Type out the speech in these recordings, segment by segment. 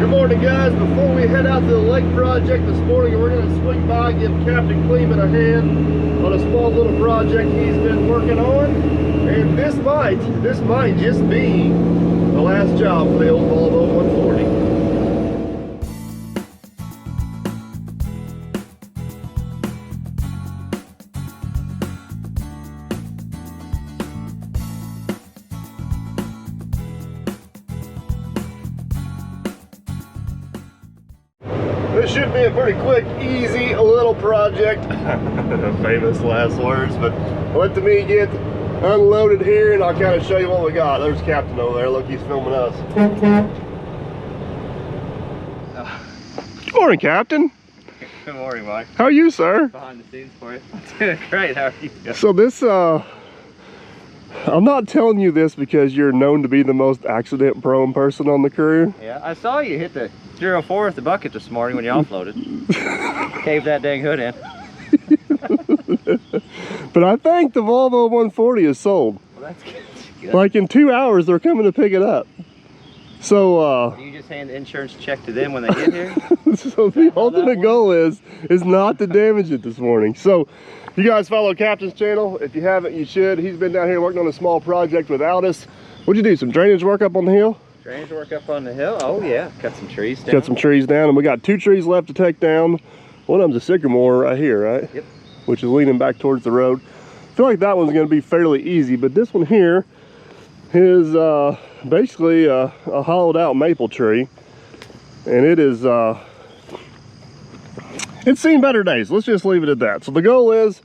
Good morning, guys. Before we head out to the lake project this morning, we're going to swing by and give Captain Cleveland a hand on a small little project he's been working on. And this might just be the last job for the old Volvo 140. This should be a pretty quick, easy little project. Famous last words, but let me get unloaded here and I'll kind of show you what we got. There's Captain over there. Look, he's filming us. Good morning, Captain. Good morning, Mike. How are you, sir? Behind the scenes for you. I'm doing great. How are you? So this, I'm not telling you this because you're known to be the most accident-prone person on the crew. Yeah, I saw you hit the 04 at the bucket this morning when you offloaded. Caved that dang hood in. But I think the Volvo 140 is sold. Well, that's good. Like in 2 hours, they're coming to pick it up. So, do you just hand the insurance check to them when they get here? so the ultimate goal is not to damage it this morning. So, you guys follow Captain's channel. If you haven't, you should. He's been down here working on a small project without us. What'd you do? Some drainage work up on the hill? Drainage work up on the hill? Oh yeah, cut some trees down. Cut some trees down, and we got 2 trees left to take down. One of them's a sycamore right here, right? Yep. Which is leaning back towards the road. I feel like that one's gonna be fairly easy, but this one here is basically a hollowed out maple tree. And it is, it's seen better days. Let's just leave it at that. So the goal is,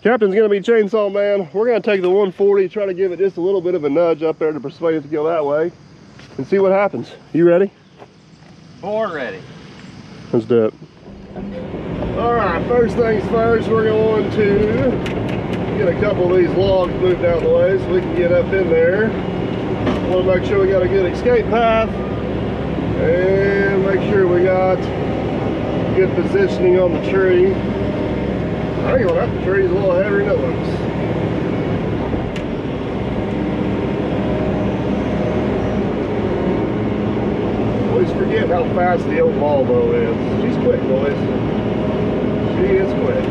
Captain's gonna be chainsaw man. We're gonna take the 140, try to give it just a little bit of a nudge up there to persuade it to go that way and see what happens. You ready? Born ready. Let's do it. All right, first things first, we're going to get a couple of these logs moved out of the way so we can get up in there. Want to make sure we got a good escape path and make sure we got good positioning on the tree. I ain't gonna, that tree's a little heavier than it looks. Always forget how fast the old Volvo is. She's quick, boys. She is quick.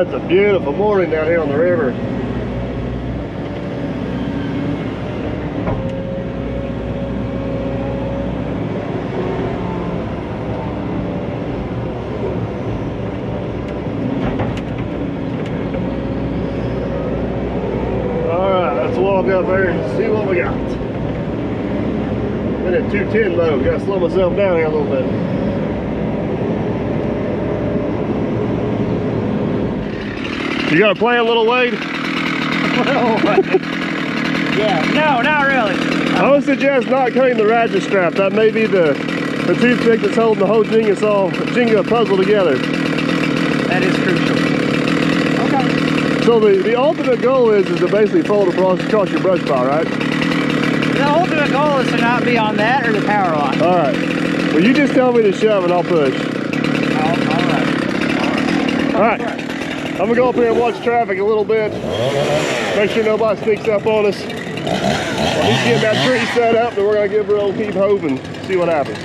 It's a beautiful morning down here on the river. Alright, let's walk up there and see what we got. I'm at 210 though, gotta slow myself down here a little bit. You got a plan, little Wade? Yeah, no, not really. I would suggest not cutting the ratchet strap. That may be the toothpick that's holding the whole Jenga puzzle together. That is crucial. Okay. So the ultimate goal is to basically fold across your brush pile, right? The ultimate goal is to not be on that or the power line. All right. Well, you just tell me to shove and I'll push. All right. I'm gonna go up here and watch traffic a little bit. Make sure nobody sneaks up on us. While he's getting that tree set up, then we're gonna give her a little keep hope and see what happens.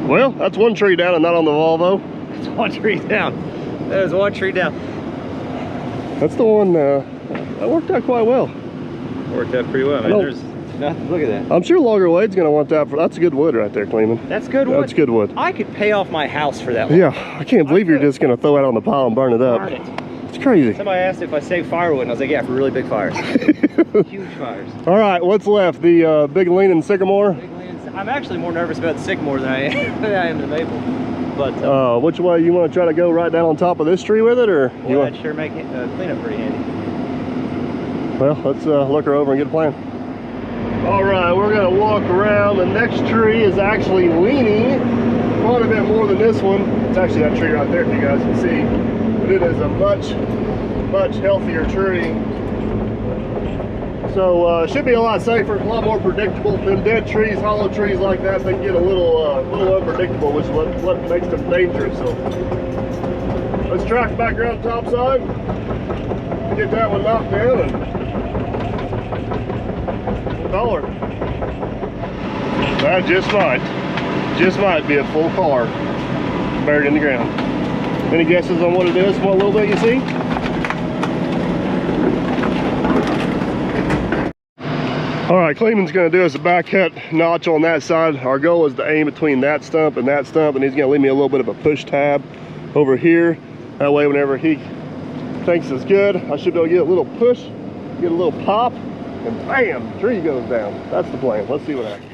Well, that's one tree down and not on the Volvo. It's one tree down. That is one tree down. That's the one that worked out quite well. Worked out pretty well. I mean, Nothing. Look at that. I'm sure Logger Wade's gonna want that. That's good wood right there, Cleveland. That's good wood. That's good wood. I could pay off my house for that one. Yeah, I can't believe you're just gonna throw it on the pile and burn it up. Burn it. It's crazy. Somebody asked if I save firewood, and I was like, yeah, for really big fires. Huge fires. All right, what's left? The big leaning sycamore? Big lands. I'm actually more nervous about the sycamore than I am the maple. But which way you want to try to go? Right down on top of this tree with it, or you want? That'd sure make cleanup pretty handy. Well, let's look her over and get a plan. All right, we're gonna walk around. The next tree is actually leaning quite a bit more than this one. It's actually that tree right there, if you guys can see. But it is a much healthier tree. So should be a lot safer, a lot more predictable. Them dead trees, hollow trees like that, they get a little unpredictable, which is what makes them dangerous. So let's track back around the top side, get that one knocked down, and we'll call her. That just might be a full car buried in the ground. Any guesses on what it is? What little bit you see? All right, Cleveland's gonna do us a back cut notch on that side. Our goal is to aim between that stump, and he's gonna leave me a little bit of a push tab over here. That way, whenever he thinks it's good, I should be able to get a little push, get a little pop, and bam, the tree goes down. That's the plan. Let's see what happens.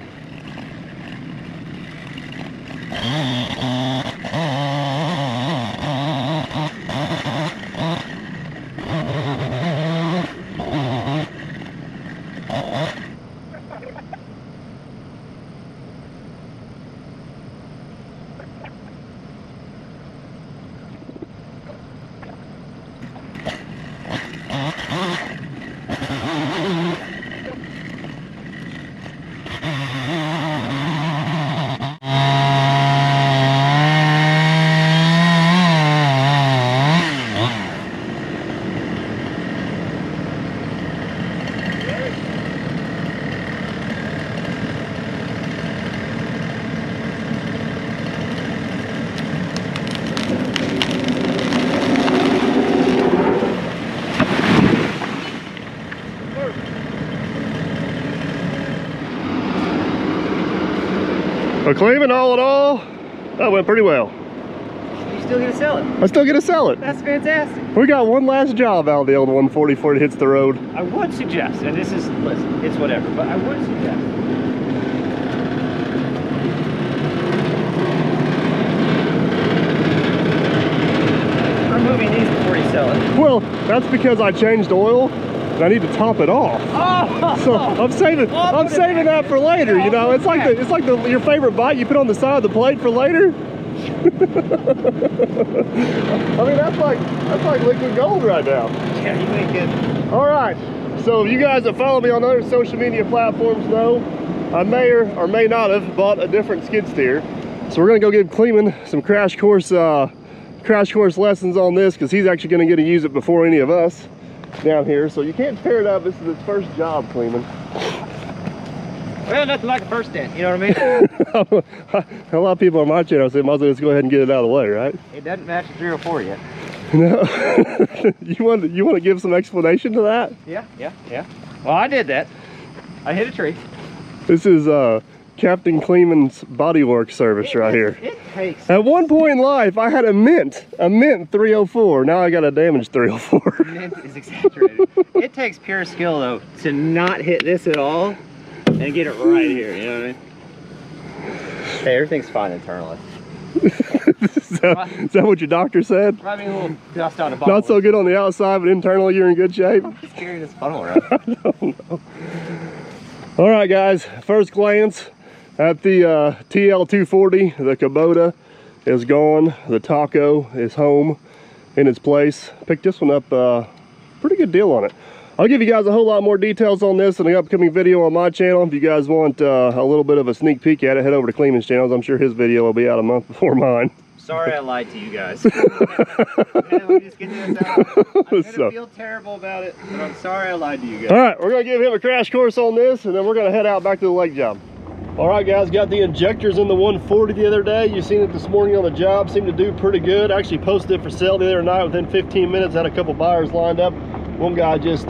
But Cleveland, all in all, that went pretty well. You still get to sell it? I still get to sell it. That's fantastic. We got one last job out of the old 140 before it hits the road. I would suggest, and this is, listen, it's whatever, but I would suggest. Removing these before you sell it. Well, that's because I changed oil. And I need to top it off. Oh! So I'm saving that for later. You know, it's like your favorite bite you put on the side of the plate for later. I mean, that's like liquid gold right now. Yeah, you ain't kidding. All right. So you guys that follow me on other social media platforms know I may or may not have bought a different skid steer. So we're gonna go give Cleveland some crash course lessons on this, because he's actually gonna get to use it before any of us down here. So you can't tear it up. This is his first job, Cleveland. Well, nothing like a first dent, you know what I mean? A lot of people on my channel say, might as well just go ahead and get it out of the way, right? It doesn't match the 304 yet. No. you want to give some explanation to that? Yeah. Well, I did that. I hit a tree. This is Captain Cleveland's bodywork service right here. It takes. At one point in life, I had a mint 304. Now I got a damaged 304. Mint is exaggerated. It takes pure skill though to not hit this at all and get it right here. You know what I mean? Hey, everything's fine internally. Is that what your doctor said? Probably a little dust on the bottom. Not so good on the outside, but internally you're in good shape. I'm just carrying this funnel around. I don't know. All right, guys. First glance at the TL240. The Kubota is gone. The Taco is home in its place. Picked this one up. Pretty good deal on it. I'll give you guys a whole lot more details on this in an upcoming video on my channel. If you guys want a little bit of a sneak peek at it, head over to Cleveland's channel. I'm sure his video will be out a month before mine. Sorry I lied to you guys. Man, let me just get this out. I'm gonna feel terrible about it, but I'm sorry I lied to you guys. All right, we're gonna give him a crash course on this, and then we're gonna head out back to the lake job. All right, guys, got the injectors in the 140 the other day. You seen it this morning on the job. Seemed to do pretty good. Actually posted it for sale the other night. Within 15 minutes, had a couple buyers lined up. One guy just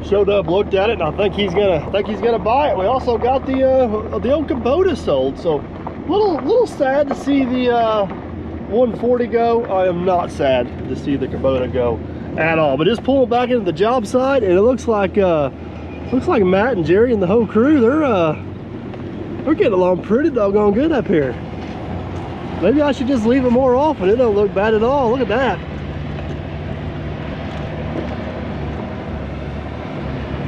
showed up, looked at it, and I think he's gonna buy it. We also got the old Kubota sold, so little sad to see the 140 go. I am not sad to see the Kubota go at all. But just pulling back into the job site, and it looks like Matt and Jerry and the whole crew, they're getting along pretty doggone good up here. Maybe I should just leave it more often. It don't look bad at all. Look at that.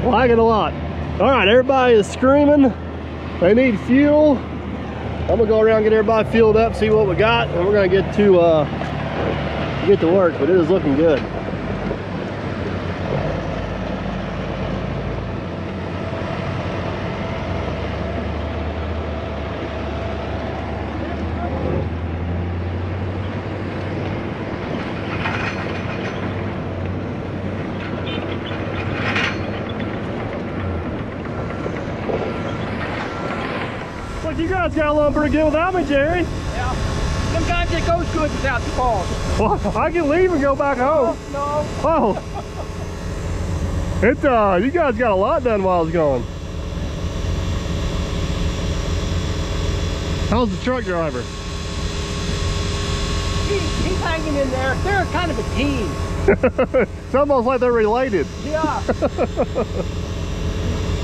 Like it a lot. All right, everybody is screaming. They need fuel. I'm gonna go around and get everybody fueled up, see what we got, and we're gonna get to work. But it is looking good. You guys got along pretty good without me, Jerry. Yeah. Sometimes it goes good without the pause. Well, I can leave and go back home. No. Oh. You guys got a lot done while I was gone. How's the truck driver? He's hanging in there. They're kind of a team. It's almost like they're related. Yeah.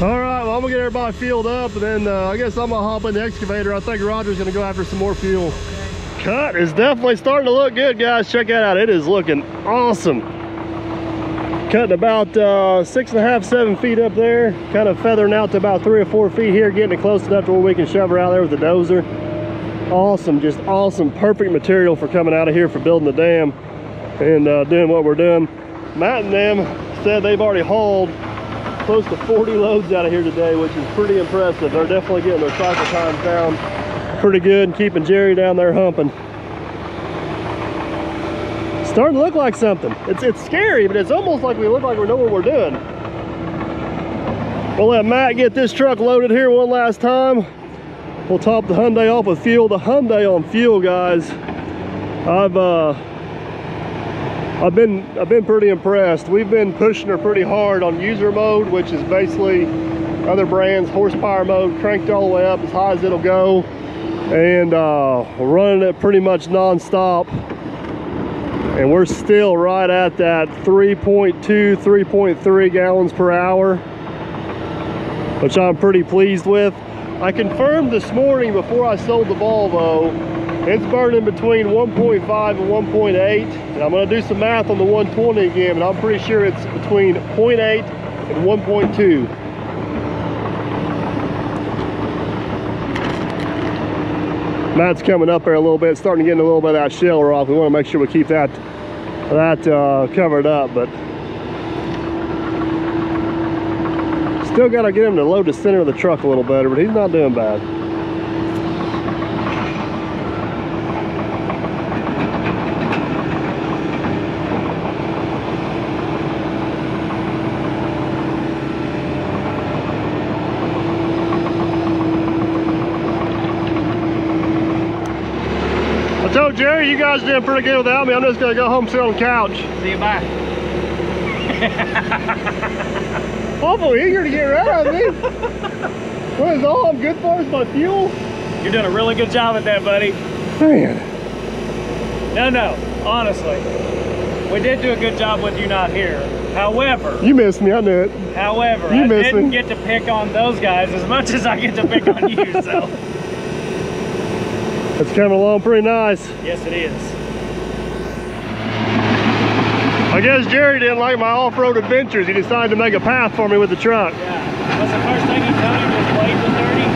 All right, well, I'm gonna get everybody fueled up, and then I guess I'm gonna hop in the excavator. I think Roger's gonna go after some more fuel. Okay. Cut is definitely starting to look good, guys. Check that out. It is looking awesome. Cutting about 6.5, 7 feet up there. Kind of feathering out to about 3 or 4 feet here, getting it close enough to where we can shove her out there with the dozer. Awesome, just awesome, perfect material for coming out of here for building the dam and doing what we're doing. Matt and them said they've already hauled close to 40 loads out of here today, which is pretty impressive. They're definitely getting their cycle times down pretty good and keeping Jerry down there humping. Starting to look like something. It's scary, but it's almost like we look like we know what we're doing. We'll let Matt get this truck loaded here one last time. We'll top the Hyundai off with fuel. The Hyundai on fuel, guys, I've been pretty impressed. We've been pushing her pretty hard on user mode, which is basically other brands horsepower mode, cranked all the way up as high as it'll go, and running it pretty much non-stop. And we're still right at that 3.2, 3.3 gallons per hour, which I'm pretty pleased with. I confirmed this morning before I sold the Volvo, it's burning between 1.5 and 1.8, and I'm going to do some math on the 120 again, but I'm pretty sure it's between 0.8 and 1.2. Matt's coming up there a little bit, starting to get a little bit of that shell off. We want to make sure we keep that covered up, but still got to get him to load the center of the truck a little better, but he's not doing bad. I told Jerry, you guys did pretty good without me. I'm just gonna go home, sit on the couch. See you, bye. Awful eager to get rid of me. What is all I'm good for is my fuel? You're doing a really good job at that, buddy. Man. No, honestly. We did do a good job with you not here. However, You missed me, I knew it. however, You I missed didn't me. get to pick on those guys as much as I get to pick on you, so. It's coming along pretty nice. Yes, it is. I guess Jerry didn't like my off-road adventures. He decided to make a path for me with the truck. Yeah. Was the first thing he told you was blade was dirty?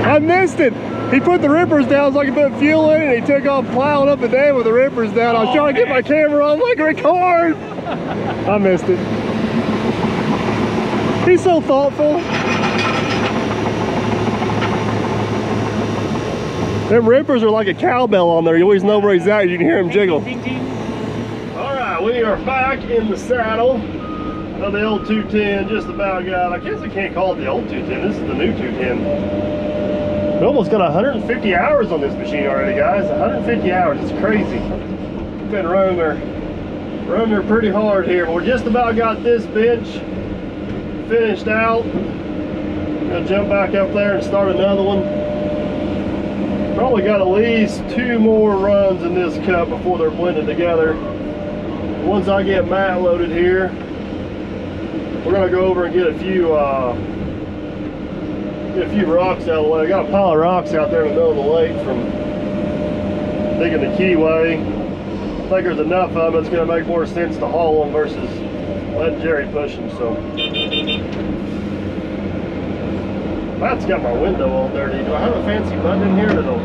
I missed it. He put the rippers down so I could put fuel in, and he took off plowing up the dam with the rippers down. I was trying to get my camera on, like, record. I missed it. He's so thoughtful. Them rippers are like a cowbell on there. You always know where he's at. You can hear him jiggle. All right, we are back in the saddle of the old 210. Just about got, I guess I can't call it the old 210. This is the new 210. We almost got 150 hours on this machine already, guys. 150 hours. It's crazy. We've been running her Running her pretty hard here, but we just about got this bench finished out. Gonna jump back up there and start another one. Probably got at least 2 more runs in this cup before they're blended together. Once I get mat loaded here, we're gonna go over and get a few rocks out of the way. I got a pile of rocks out there in the middle of the lake from digging the keyway. I think there's enough of them, it's gonna make more sense to haul them versus letting Jerry push them. So that's got my window all dirty. Do I have a fancy button in here that will?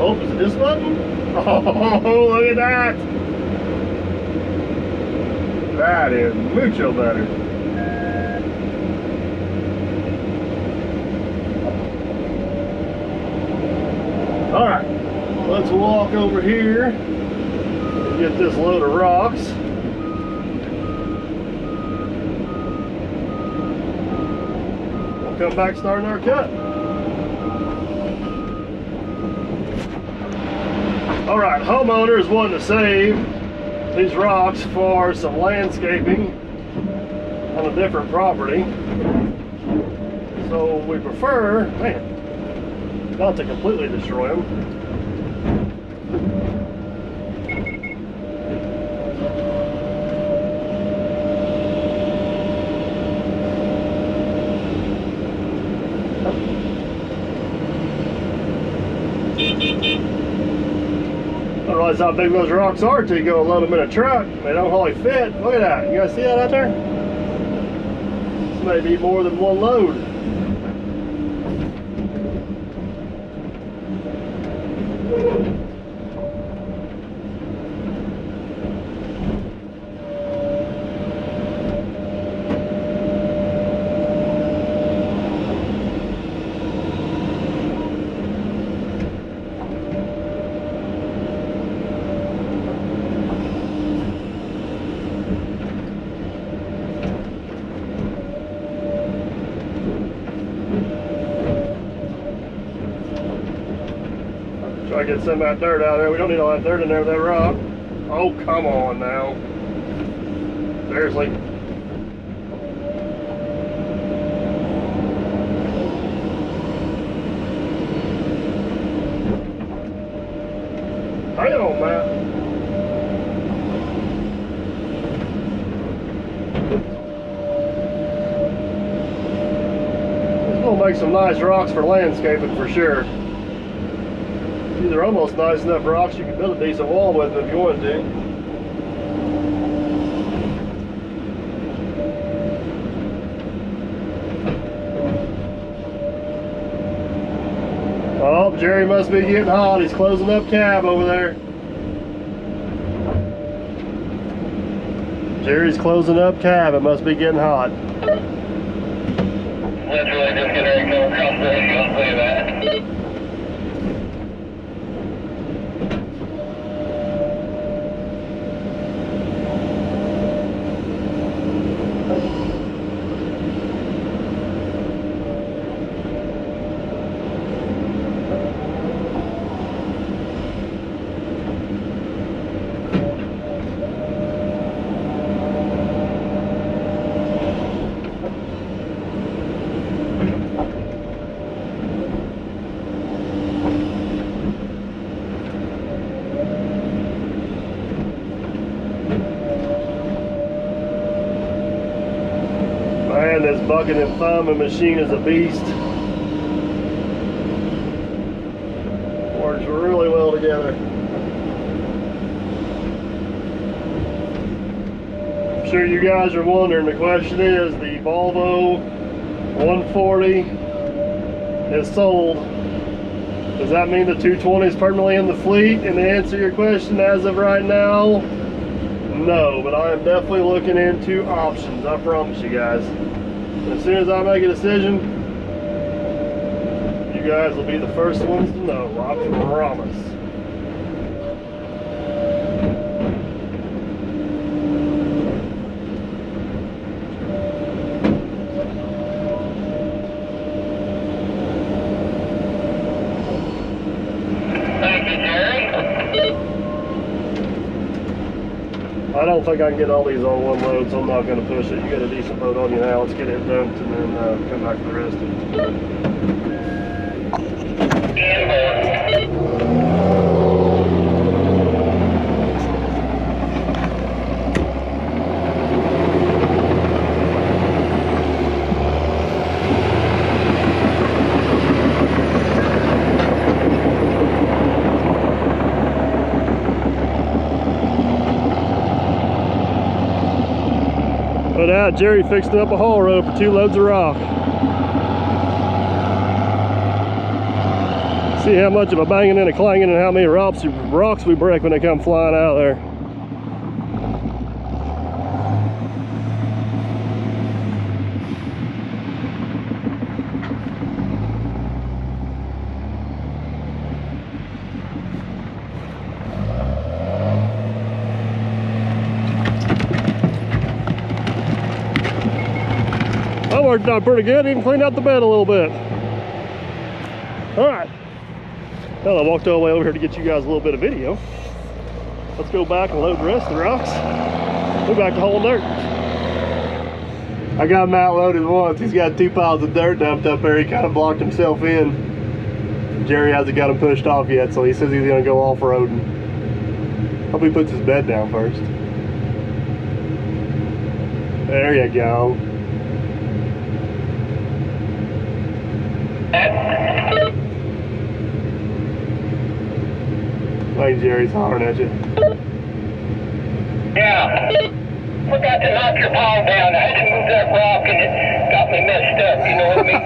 Oh, is it this button? Oh, look at that! That is mucho better. All right, let's walk over here and get this load of rocks. We'll come back starting our cut. All right, homeowners wanting to save these rocks for some landscaping on a different property. So we prefer, man, not to completely destroy them. I don't realize how big those rocks are until you go load them in a truck. They don't hardly fit. Look at that. You guys see that out there? This may be more than one load. Try to get some of that dirt out of there. We don't need all that dirt in there with that rock. Oh, come on now. Seriously. Hang on, Matt. This will make some nice rocks for landscaping for sure. These are almost nice enough rocks you can build a decent wall with if you wanted to. Oh, Jerry must be getting hot. He's closing up cab over there. Jerry's closing up cab. It must be getting hot. Literally just getting ready to come across the lake, I'll tell you that. Man, this bucket and thumbing machine is a beast. Works really well together. I'm sure you guys are wondering, the question is, the Volvo 140 is sold. Does that mean the 220 is permanently in the fleet? And to answer your question, as of right now, no, but I am definitely looking into options, I promise you guys. As soon as I make a decision, you guys will be the first ones to know, I promise. Thank you. I don't think I can get all these on one load, so I'm not going to push it. You got a decent load on you now. Let's get it dumped and then come back for the rest of it. But out, Jerry fixed up a haul road for 2 loads of rock. See how much of a banging and a clanging and how many rocks we break when they come flying out there. That worked out pretty good, even cleaned out the bed a little bit. All right. Well, I walked all the way over here to get you guys a little bit of video. Let's go back and load the rest of the rocks. We're back to hauling dirt. I got him out loaded once. He's got 2 piles of dirt dumped up there. He kind of blocked himself in. Jerry hasn't got him pushed off yet, so he says he's gonna go off-roading. Hope he puts his bed down first. There you go. Like Jerry's hollering at you. Yeah. Forgot to knock your pile down. I had to move that rock and it got me messed up, you know what I mean?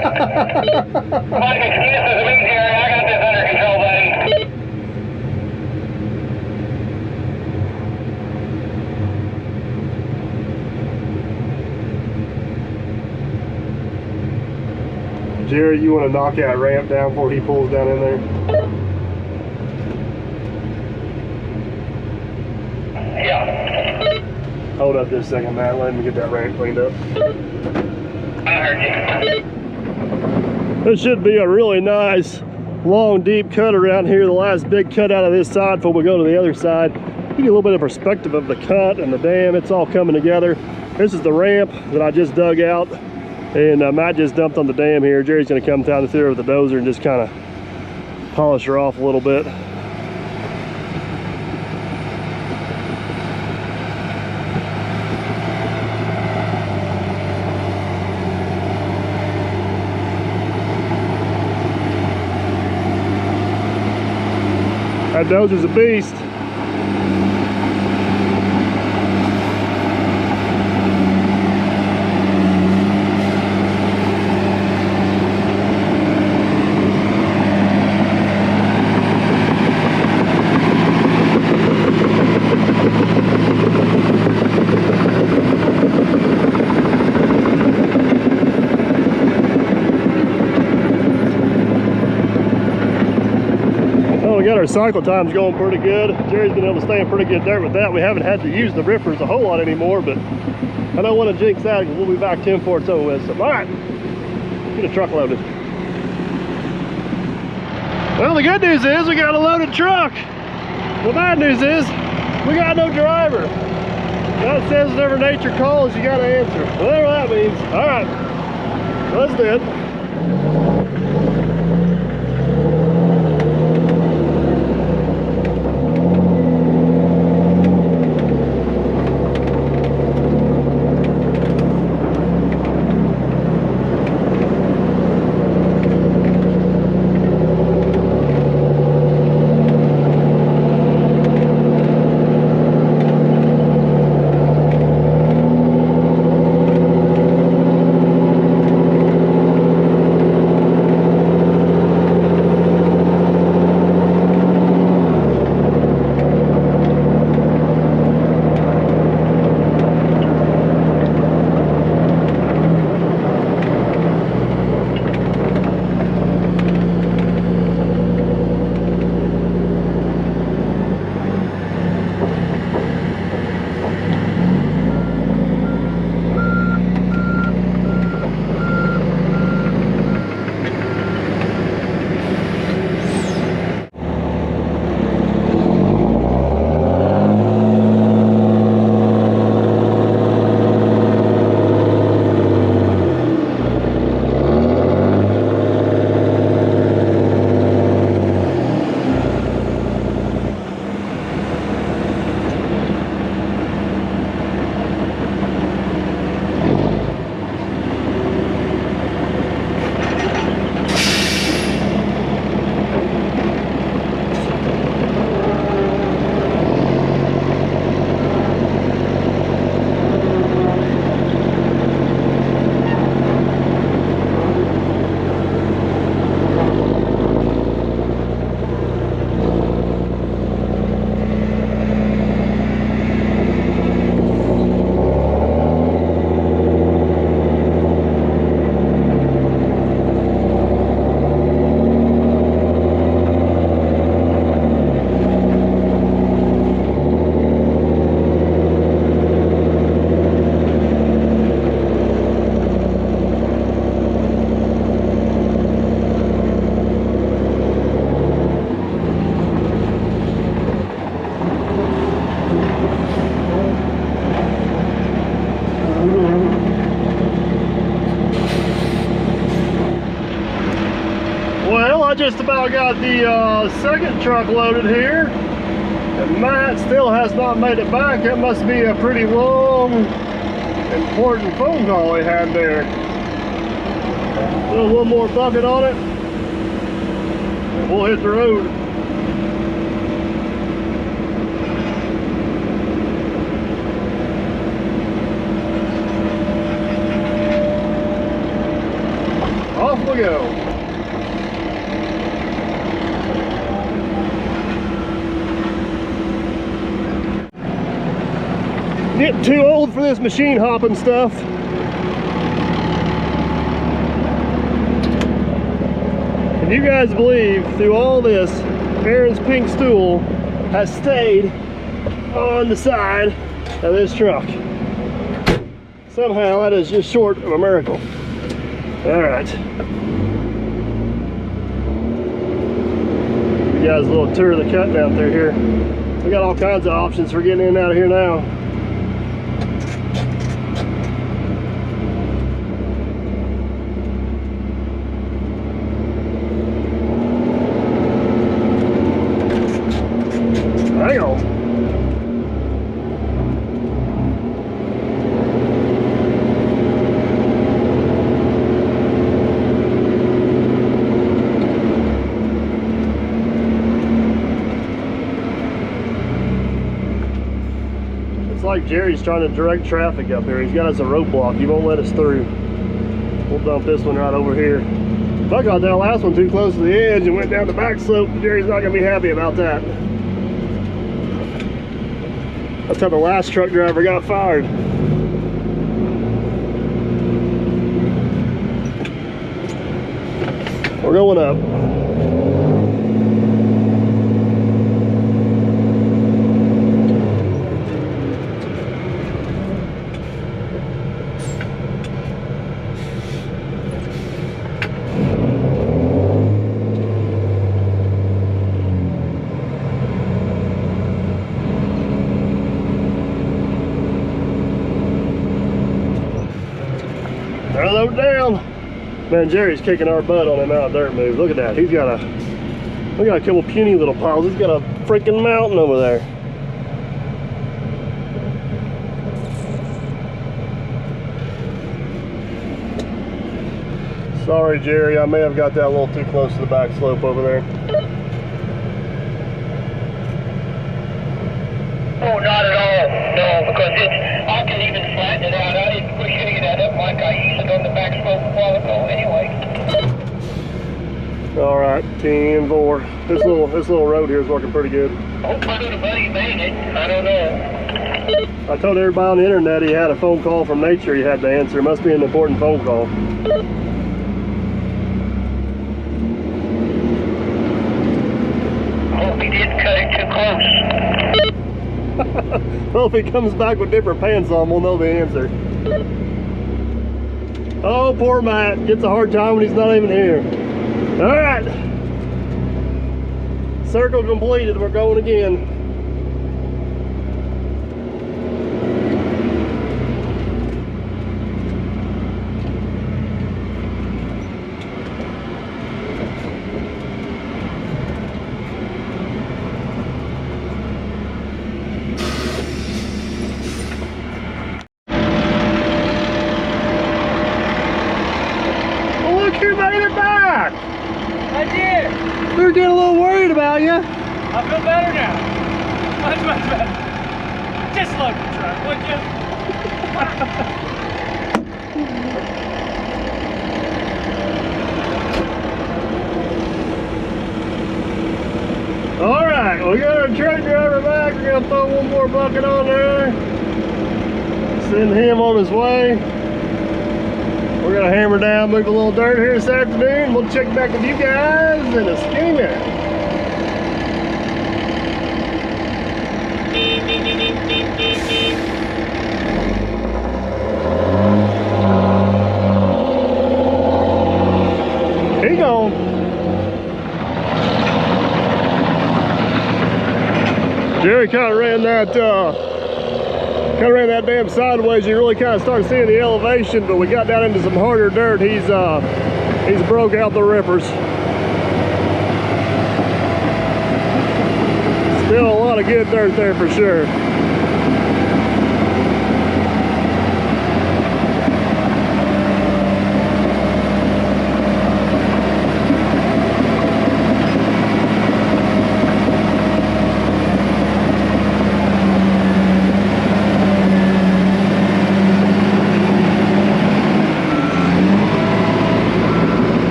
My excuses are in here. I got this under control, buddy. Jerry, you want to knock that ramp down before he pulls down in there? Yeah. Hold up just a second, Matt. Let me get that ramp cleaned up. I heard you. This should be a really nice, long, deep cut around here. The last big cut out of this side before we go to the other side. Give you a little bit of perspective of the cut and the dam. It's all coming together. This is the ramp that I just dug out. And Matt just dumped on the dam here. Jerry's going to come down through with the dozer and just kind of polish her off a little bit. That dozer's a beast. Got our cycle times going pretty good. Jerry's been able to stay in pretty good dirt with that. We haven't had to use the rippers a whole lot anymore, but I don't want to jinx that because we'll be back to him before it's over with. So, all right, get a truck loaded. Well, the good news is we got a loaded truck. The bad news is we got no driver. That says whenever nature calls, you got to answer. Whatever that means. All right, let's do it. just about got the second truck loaded here. And Matt still has not made it back. That must be a pretty long, important phone call he had there. Throw one more bucket on it, and we'll hit the road. Off we go. Getting too old for this machine hopping stuff. Can you guys believe through all this, Aaron's pink stool has stayed on the side of this truck? Somehow that is just short of a miracle. All right. You guys a little tour of the cut down through here. We got all kinds of options for getting in and out of here now. Hang on. It's like Jerry's trying to direct traffic up here. He's got us a roadblock. He won't let us through. We'll dump this one right over here. If I got that last one too close to the edge and went down the back slope, Jerry's not going to be happy about that. That's how the last truck driver got fired. We're going up. They're loaded down. Man, Jerry's kicking our butt on them out dirt moves. Look at that. He's got we got a couple puny little piles. He's got a freaking mountain over there. Sorry, Jerry. I may have got that a little too close to the back slope over there. Oh, not at all. No, because I can even flatten it out. I didn't push any of that up like I used it on the back slope a while ago anyway. All right, 10-4. This little road here is working pretty good. I hope my little buddy made it. I don't know. I told everybody on the internet he had a phone call from nature he had to answer. It must be an important phone call. I hope he didn't cut it too close. Well, if he comes back with different pants on, we'll know the answer. Oh, poor Matt. Gets a hard time when he's not even here. All right. Circle completed. We're going again. You made it back! I did! We were getting a little worried about you. I feel better now. Much, much better. Just load the truck, would you? Alright, we got our truck driver back. We're going to throw one more bucket on there. Send him on his way. We're gonna hammer down, move a little dirt here this afternoon. We'll check back with you guys in a skinny minute. He gone. Jerry kind of ran that damn sideways. You really kind of started seeing the elevation, but we got down into some harder dirt. He's broke out the rippers. Still a lot of good dirt there for sure.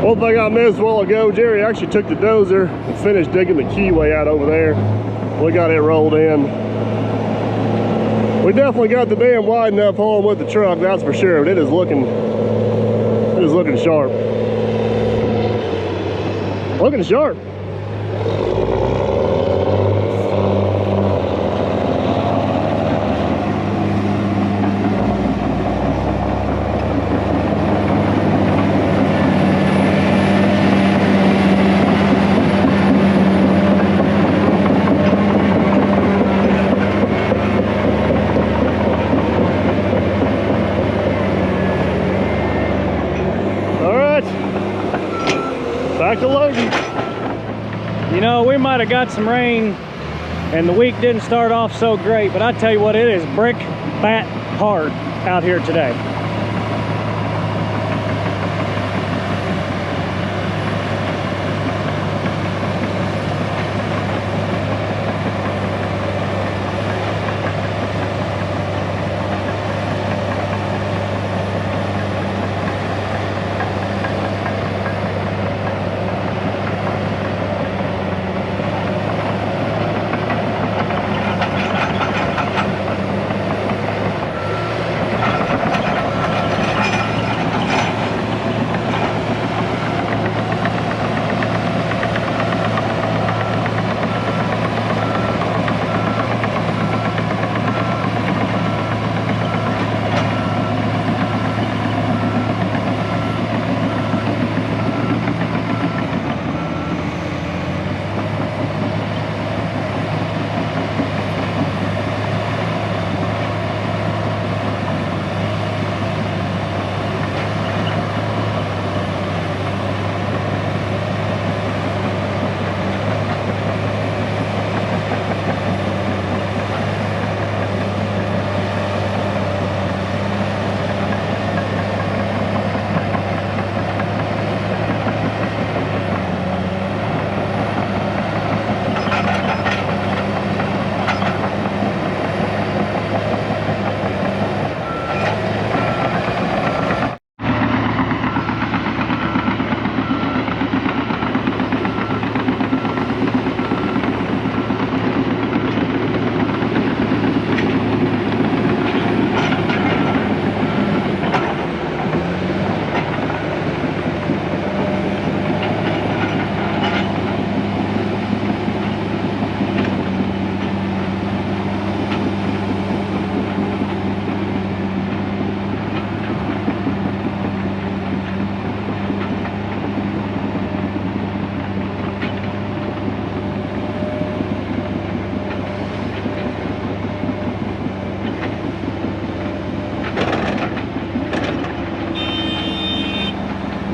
One thing I missed a while ago, Jerry actually took the dozer and finished digging the keyway out over there. We got it rolled in. We definitely got the dam wide enough hauling with the truck, that's for sure. But it is looking sharp. Looking sharp. Back to loading. You know, we might have got some rain and the week didn't start off so great, but I tell you what, it is brick bat hard out here today.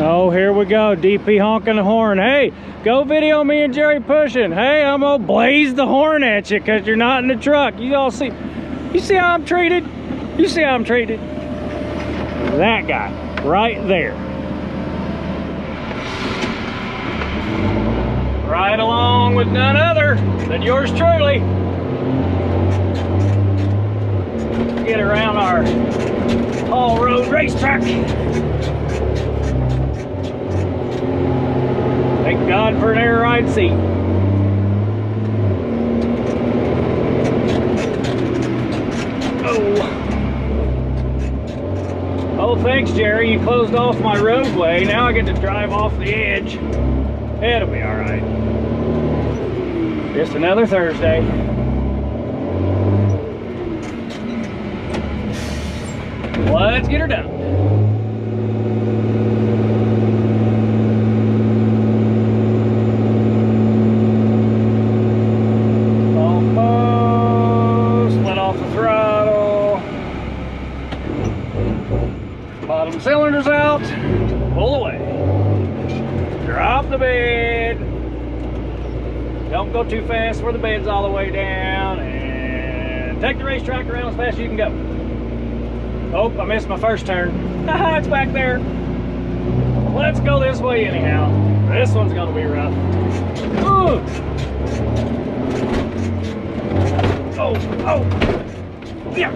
Oh, here we go, DP honking the horn. Hey, go video me and Jerry pushing. Hey, I'm gonna blaze the horn at you because you're not in the truck. You all see, you see how I'm treated? You see how I'm treated? That guy, right there. Right along with none other than yours truly. Get around our Hall Road racetrack. Thank God for an air ride seat. Oh, thanks, Jerry. You closed off my roadway. Now I get to drive off the edge. It'll be all right. Just another Thursday. Let's get her done. Cylinders out, pull away, drop the bed, Don't go too fast where the bed's all the way down, and take the racetrack around as fast as you can go. Oh, I missed my first turn. Haha, it's back there. Let's go this way anyhow. This one's gonna be rough. Ooh. Oh, oh, yeah.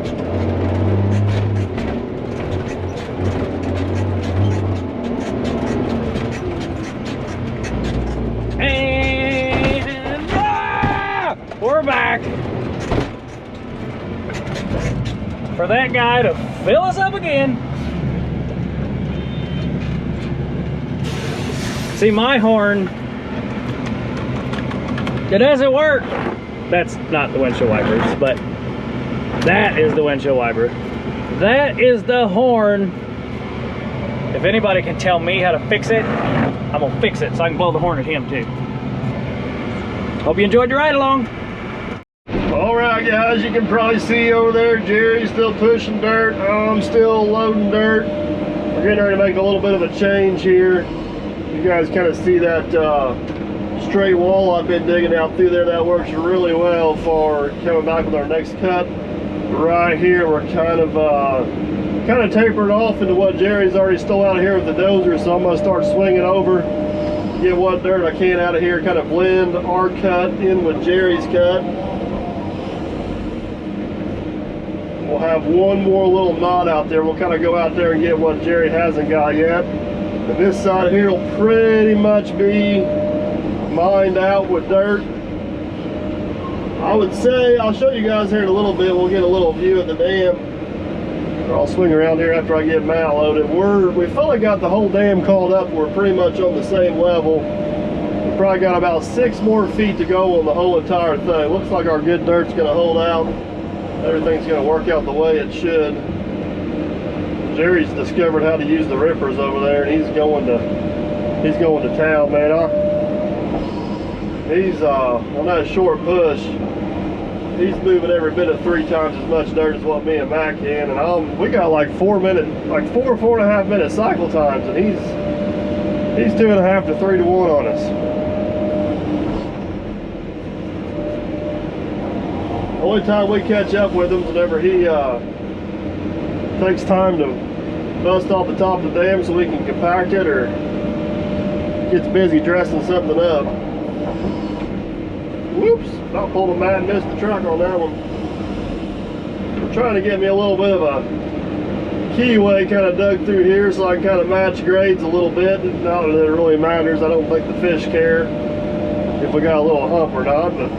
And we're back for that guy to fill us up again. See, my horn, it doesn't work. That's not the windshield wipers, but that is the windshield wiper. That is the horn. If anybody can tell me how to fix it, I'm gonna fix it so I can blow the horn at him too. Hope you enjoyed your ride along. All right, guys, you can probably see over there, Jerry's still pushing dirt. I'm still loading dirt. We're getting ready to make a little bit of a change here. You guys kind of see that straight wall I've been digging out through there. That works really well for coming back with our next cut. Right here, we're kind of tapered off into what Jerry's already stole out of here with the dozer, so I'm going to start swinging over, get what dirt I can out of here, kind of blend our cut in with Jerry's cut. We'll have one more little knot out there. We'll kind of go out there and get what Jerry hasn't got yet. And this side here will pretty much be mined out with dirt. I would say, I'll show you guys here in a little bit. We'll get a little view of the dam. I'll swing around here after I get mount loaded. We finally got the whole dam called up. We're pretty much on the same level. We've probably got about 6 more feet to go on the whole entire thing. Looks like our good dirt's gonna hold out. Everything's gonna work out the way it should. Jerry's discovered how to use the rippers over there, and he's going to town, man. He's on that short push. He's moving every bit of 3 times as much dirt as what me and Matt can, and we got like 4.5 minute cycle times, and he's 2.5 to 3 to 1 on us. The only time we catch up with him is whenever he takes time to bust off the top of the dam so we can compact it, or gets busy dressing something up. Whoops, about pulled a mat and missed the truck on that one. I'm trying to get me a little bit of a keyway kind of dug through here so I can kind of match grades a little bit. Not that it really matters. I don't think the fish care if we got a little hump or not, but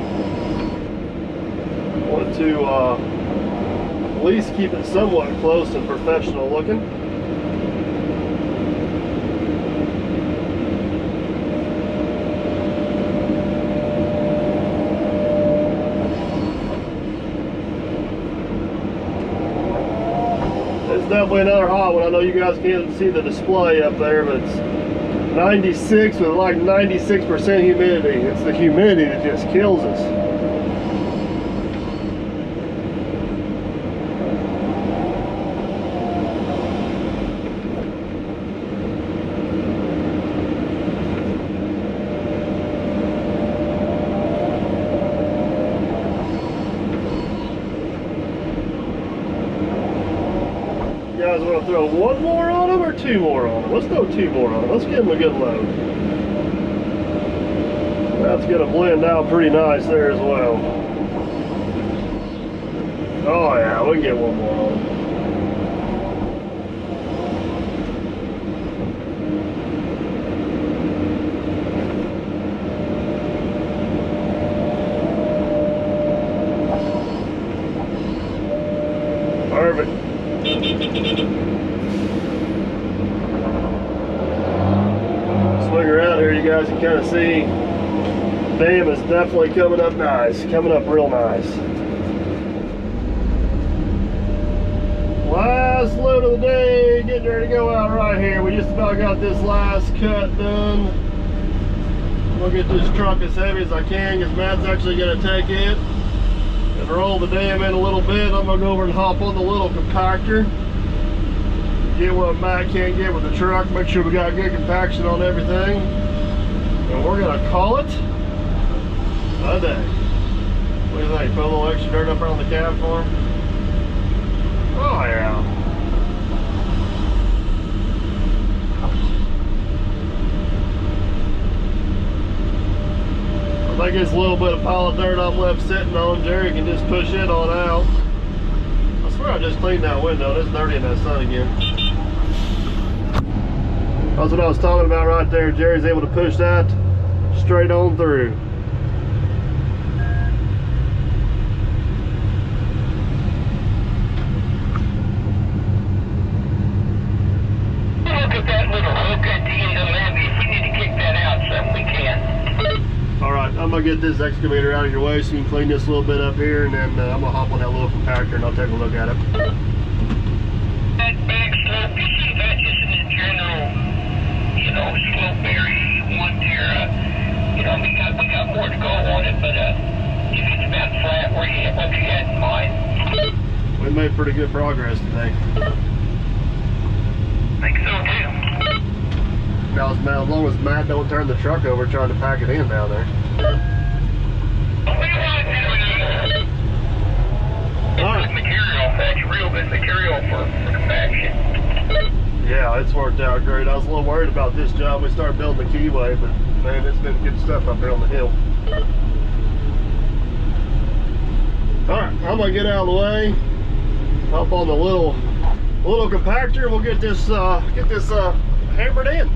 I wanted to at least keep it somewhat close and professional looking. Definitely another hot one. I know you guys can't see the display up there, but it's 96 with like 96% humidity. It's the humidity that just kills us. You guys want to throw 1 more on them or 2 more on them? Let's throw 2 more on them. Let's give them a good load. That's going to blend out pretty nice there as well. Oh yeah, we can get 1 more on them. Perfect. Swing around here, you guys can kind of see the dam is definitely coming up nice, coming up real nice. Last load of the day, getting ready to go out right here. We just about got this last cut done. I'm gonna get this truck as heavy as I can because Matt's actually gonna take it and roll the dam in a little bit. I'm gonna go over and hop on the little compactor, get what Matt can't get with the truck, make sure we got good compaction on everything, and we're gonna call it a day. What do you think? Put a little extra dirt up around the cab for him? Oh yeah. I think it's a little bit of pile of dirt I'm left sitting on. Jerry can just push it on out. I swear I just cleaned that window. It's dirty in that sun again. That's what I was talking about right there. Jerry's able to push that straight on through. Look at that little hook at the end of the levee. If we need to kick that out some, we can. Alright, I'm going to get this excavator out of your way so you can clean this a little bit up here, and then I'm going to hop on that little compactor and I'll take a look at it. That back slope, you see that just in the general, you know, slope area. You want there, you know, we got more to go on it, but if it's about flat, what you had in mind? We made pretty good progress today. I think so too. Now, as long as Matt don't turn the truck over trying to pack it in down there. Good material, that's real good material for compaction. Yeah, it's worked out great. I was a little worried about this job. We started building the keyway, but man, it's been good stuff up there on the hill. Alright, I'm gonna get out of the way. Hop on the little compactor. We'll get this hammered in.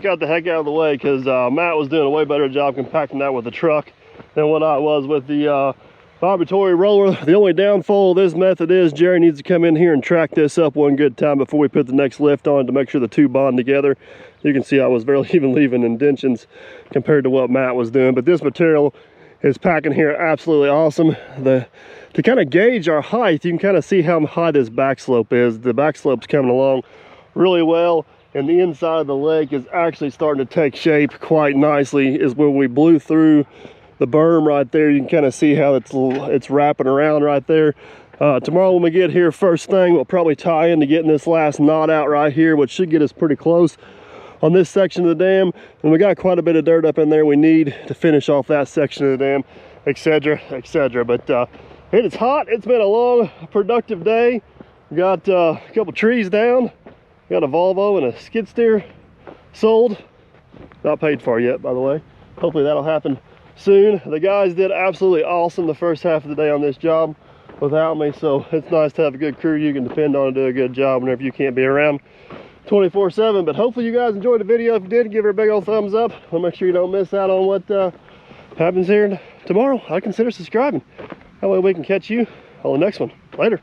Got the heck out of the way because Matt was doing a way better job compacting that with the truck than what I was with the vibratory roller. The only downfall of this method is Jerry needs to come in here and track this up one good time before we put the next lift on to make sure the two bond together. You can see I was barely even leaving indentions compared to what Matt was doing, but this material is packing here absolutely awesome. To kind of gauge our height, you can kind of see how high this back slope is. The back slope's coming along really well, and the inside of the lake is actually starting to take shape quite nicely. Is when we blew through the berm right there, you can kind of see how it's wrapping around right there. Tomorrow when we get here, first thing, we'll probably tie into getting this last knot out right here, which should get us pretty close on this section of the dam. And we got quite a bit of dirt up in there we need to finish off that section of the dam, etc., etc. But it is hot. It's been a long, productive day. We got a couple trees down. Got a Volvo and a skid steer sold. Not paid for yet, by the way. Hopefully that'll happen soon. The guys did absolutely awesome the first half of the day on this job without me, so it's nice to have a good crew you can depend on to do a good job whenever you can't be around 24/7. But hopefully you guys enjoyed the video. If you did, give it a big old thumbs up. I'll make sure you don't miss out on what happens here tomorrow. I'd consider subscribing. That way we can catch you on the next one. Later.